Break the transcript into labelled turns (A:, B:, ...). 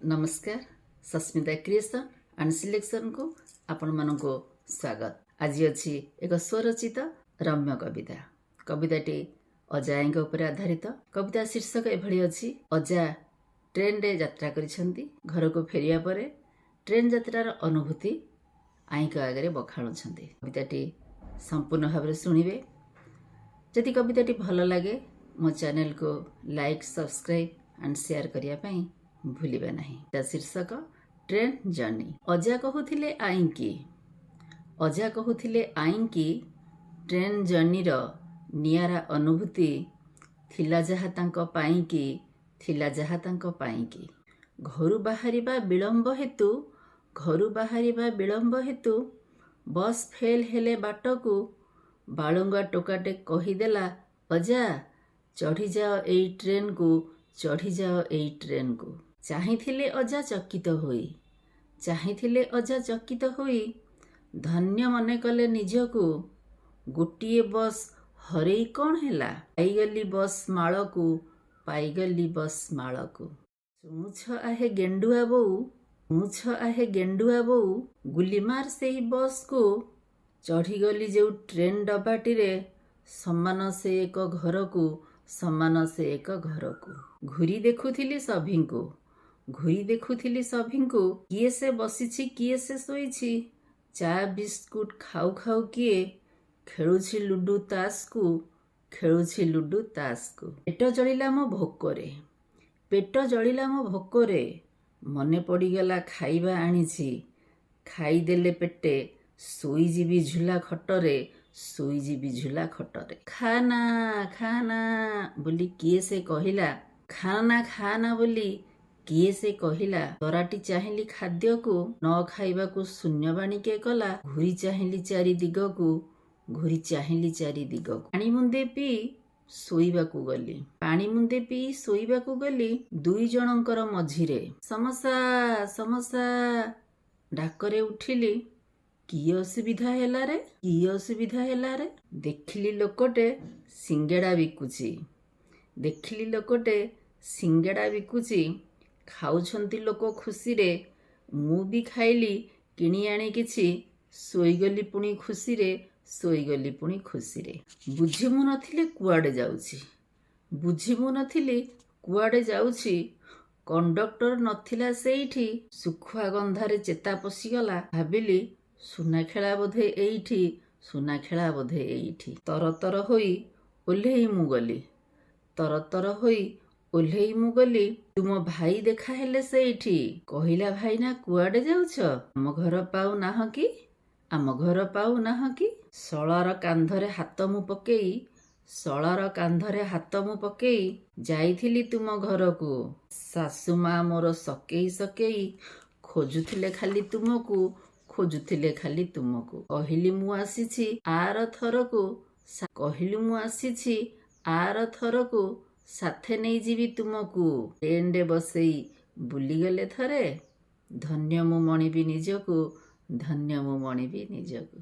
A: नमस्कार Sasmita creation and selection को आपण मानको स्वागत। आज अच्छी एक स्वरचित रम्य कविता। कविताटी अजाई उपर आधारित। कविता शीर्षक एभली अछि, अजा ट्रेन रे यात्रा करिसेंती। घर को फेरिया परे ट्रेन यात्रार अनुभूति आईक आगे बखाणुछंती। कविताटी संपूर्ण भाव में शुणिबे। जदि कविताटी भल लगे मो चैनल को लाइक सब्सक्राइब एंड शेयर करिया पई भूलिबे नहीं। ता शीर्षक ट्रेन जर्नी। अजा कहूथिले आईकी, अजा कहूथिले आईकी ट्रेन जर्नी रो नियारा अनुभूति थिला जहा तांको पाईकी, थिला जहा तांको पाईकी। घरु बाहरिबा विलंब हेतु, घरु बाहरिबा विलंब हेतु बस फेल हेले बाटकू बालुंगा टोकाटे कहीदेला, अजा चढ़ी जाओ एई ट्रेन को, चढ़ी जाओ एई ट्रेन को। चाहिथिले अजा चकित होई, चाहिथिले अजा चकित होई धन्य मने कले निजकू। गोटिए बस हरेई कौन हेला, पाईगली बस माळकू, पाईगली बस माळकू। सुमुछ आहे गेंडुआ बोऊ, मुछ आहे गेंडुआ बोऊ, गुलीमार सेही बस को चढ़ीगली जो ट्रेन डबाटी रे, समान से एक घर को, समान से एक घर को। घुरी देखुथिली सभिंकू, घुरी देखुथिली सभिंकू, किए से बसिछि किए से शोइछि। चा बिस्कुट खाऊ खाऊ किए खेलुछि लुडु तास को, खेलुछि लुडु तास को। पेट जलिला मो भोकरे, पेट जलिला मो भोकरे, मने पड़ीगला खाइबा आनिछि। खाइदेले पेटे शोइजिबि झुला खटरे, शोइजिबि झुला खटरे। खाना खाना बोली किए से कहिला, खाना खाना बोली किए से कहिला। तराटी चाहिली खाद्य को, न खाइबा को शून्यवाणी के कला। घुरी चाहिली चारि दिग को, घुरी चाहिली चारि दिग को। पानी मुंदे पी शोइबा को गली, पानी मुंदे पी शोइबा को गली। दुई जनकर मझिरे समोसा समोसा डाकरे उठिली। कि असुविधा हेला रे, कि असुविधा हेला रे। देखिली लोकटे सिंगेड़ा बिकुची, देखिली लोकटे सिंगेड़ा बिकुची। खाउछंती लोक खुशी रे, मु भी खाइली किणी आनी किछि। शोइगली पुणी खुशी रे, शोइगली पुणी खुशी रे। बुझिमु नथिले कुआडे जाउछि, बुझिमु नथिले कुआडे जाउछि। कंडक्टर नथिला सेइठी, सुखुआ गंधारे चेता पशिगला। भाबिली सुना खेला बोधे एइठी, सुना खेला बोधे एइठी। तरतर होई ओल्हेई मु गली, तरतर होई ओल्हेई मु गली। तुम भाई देखा हेले सेइठी, कहिला भाईना कुआडे जाउछ। आम घर पाउ नाह कि, आम घर पाउ नाह कि। शଳାର କାନ୍ଧରେ ହାତ ମୁଁ ପକେଇ, ଶଳାର କାନ୍ଧରେ ହାତ ମୁଁ ପକେଇ ଯାଇଥିଲି ତୁମ ଘରକୁ। ଶାଶୁ ମା ମୋର ସକେଇ ସକେଇ ଖୋଜୁଥିଲେ ଖାଲି ତୁମକୁ, ଖୋଜୁଥିଲେ ଖାଲି ତୁମକୁ। କହିଲି ମୁଁ ଆସିଛି ଆର ଥରକୁ, କହିଲି ମୁଁ ଆସିଛି ଆର ଥରକୁ। साथे नहीं जीवी तुमको। ट्रेन रे बसई बुलीगले थरे, धन्य मु मणिबी निजको, धन्य मु मणिबी निजको।